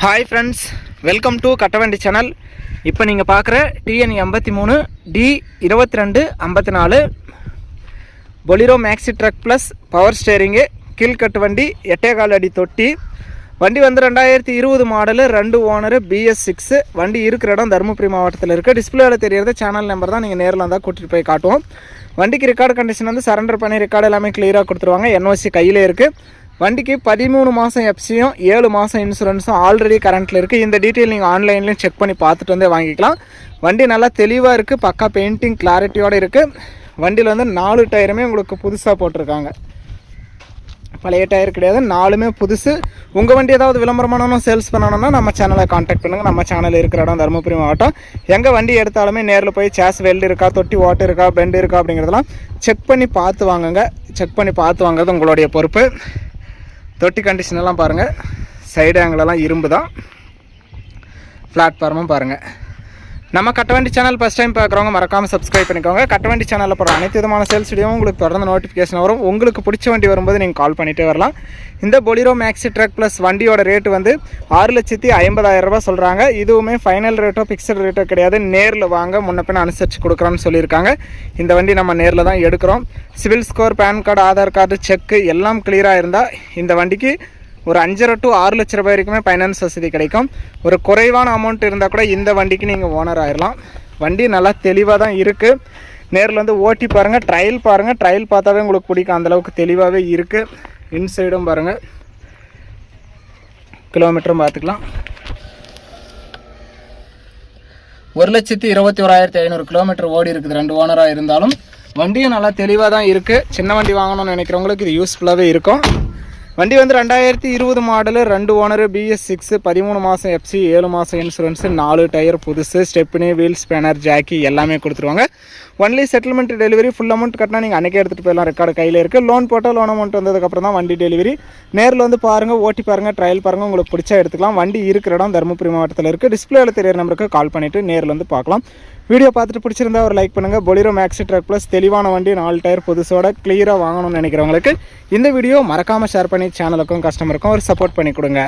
Hi friends, welcome to Kattavandi channel. இப்போ நீங்கள் பார்க்குற TN 83 D2254 Bolero maxi truck plus power steering கீழ்கட்டு வண்டி 8.25 அடி தொட்டி. வண்டி வந்து 2020 மாடலு, 2 ஓனரு, BS6. வண்டி இருக்கிற இடம் தருமபுரி மாவட்டத்தில் இருக்குது. டிஸ்பிளேவில் தெரிகிறது சேனல் நம்பர் தான். நீங்கள் நேரில் வந்தால் கூட்டிகிட்டு போய் காட்டுவோம். வண்டிக்கு ரெக்கார்டு கண்டிஷன் வந்து சரண்டர் பண்ணி ரெக்கார்டு எல்லாமே கிளியராக கொடுத்துருவாங்க. NOC கையில் இருக்குது. வண்டிக்கு 13 மாதம் எஃப்சியும் 7 மாதம் இன்சூரன்ஸும் ஆல்ரெடி கரண்ட்டில் இருக்குது. இந்த டீட்டெயில் நீங்கள் ஆன்லைன்லேயும் செக் பண்ணி பார்த்துட்டு வந்தே வாங்கிக்கலாம். வண்டி நல்லா தெளிவாக இருக்குது, பக்கா பெயிண்டிங் கிளாரிட்டியோடு இருக்குது. வண்டியில் வந்து 4 டயருமே உங்களுக்கு புதுசாக போட்டிருக்காங்க, பழைய டயர் கிடையாது, 4மே புதுசு. உங்கள் வண்டி ஏதாவது விளம்பரம் பண்ணணும், சேல்ஸ் பண்ணணும்னா நம்ம சேனலை காண்டாக்ட் பண்ணுங்கள். நம்ம சேனல் இருக்கிற இடம் தருமபுரி மாவட்டம். எங்கள் வண்டி எடுத்தாலுமே நேரில் போய் சேஸ் வெல்டு இருக்கா, தொட்டி ஓட்டு இருக்கா, பெண்டு இருக்கா அப்படிங்கிறதெல்லாம் செக் பண்ணி பார்த்து வாங்குங்க. செக் பண்ணி பார்த்து வாங்குறது உங்களுடைய பொறுப்பு. தொட்டி கண்டிஷனெல்லாம் பாருங்கள், சைடு ஆங்கிலெல்லாம் இரும்பு தான். பிளாட்ஃபார்மும் பாருங்கள். நம்ம கட்டவண்டி சேனல் ஃபஸ்ட் டைம் பார்க்குறவங்க மறக்காமல் சப்ஸ்கிரைப் பண்ணிக்கோங்க. கட்டவண்டி சேனலில் போகிற அனைத்து விதமான சேல்ஸ் வீடியோவும் உங்களுக்கு தொடர்ந்து நோட்டிஃபிகேஷன் வரும். உங்களுக்கு பிடிச்ச வண்டி வரும்போது நீங்கள் கால் பண்ணிகிட்டே வரலாம். இந்த பொலிரோ மேக்ஸி ட்ரக் ப்ளஸ் வண்டியோட ரேட்டு வந்து 6,50,000 ரூபா சொல்கிறாங்க. இதுவுமே ஃபைனல் ரேட்டோ ஃபிக்ஸட் ரேட்டோ கிடையாது. நேரில் வாங்க, முன்ன பின்ன அனுசரித்து கொடுக்குறோன்னு சொல்லியிருக்காங்க. இந்த வண்டி நம்ம நேரில் தான் எடுக்கிறோம். Civil score, pan card, Aadhaar card, cheque எல்லாம் கிளியராக இருந்தால் இந்த வண்டிக்கு ஒரு 5,5 to 6 லட்ச ரூபாய் வரைக்குமே ஃபைனான்ஸ் வசதி கிடைக்கும். ஒரு குறைவான அமௌண்ட் இருந்தால் கூட இந்த வண்டிக்கு நீங்கள் ஓனர் ஆயிடலாம். வண்டி நல்லா தெளிவாக தான் இருக்குது. நேரில் வந்து ஓட்டி பாருங்கள், ட்ரையல் பாருங்கள். ட்ரையல் பார்த்தாவே உங்களுக்கு பிடிக்கும், அந்தளவுக்கு தெளிவாகவே இருக்குது. இன்சைடும் பாருங்கள், கிலோமீட்டரும் பார்த்துக்கலாம். 1,21,500 கிலோமீட்டர் ஓடி இருக்குது 2 ஓனராக இருந்தாலும். வண்டியும் நல்லா தெளிவாக தான் இருக்குது. சின்ன வண்டி வாங்கணும்னு நினைக்கிறவங்களுக்கு இது யூஸ்ஃபுல்லாகவே இருக்கும். வண்டி வந்து 2020 மாடலு, 2 ஓனரு, BS6, 13 மாதம் எஃப்சி, 7 மாதம் இன்சூரன்ஸு, 4 டயர் புதுசு, ஸ்டெப்னி, வீல் ஸ்பேனர், ஜாக்கி எல்லாமே கொடுத்துருவாங்க. Only settlement delivery. Full amount கட்டினா நீங்கள் அன்றைக்கே எடுத்துகிட்டு போயிடலாம். ரெக்கார்டு கையில் இருக்குது. லோன் போட்டால் லோன் அமௌண்ட் வந்ததுக்கப்புறம் தான் வண்டி டெலிவரி. நேரில் வந்து பாருங்கள், ஓட்டி பாருங்கள், ட்ரையல் பாருங்கள். உங்களுக்கு பிடிச்சா எடுத்துக்கலாம். வண்டி இருக்கிற இடம் தருமபுரி மாவட்டத்தில் இருக்குது. டிஸ்பிளேவில் தெரியிற நம்பருக்கு கால் பண்ணிவிட்டு நேரில் வந்து பார்க்கலாம். வீடியோ பார்த்துட்டு பிடிச்சிருந்தா ஒரு லைக் பண்ணுங்கள். பொலிரோ மேக்ஸி ட்ரக் ப்ளஸ் தெளிவான வண்டி, 4 டயர் புதுசோட கிளியராக வாங்கணும்னு நினைக்கிறவங்களுக்கு இந்த வீடியோ மறக்காமல் ஷேர் பண்ணி சேனலுக்கும் கஸ்டமருக்கும் ஒரு சப்போர்ட் பண்ணி கொடுங்க.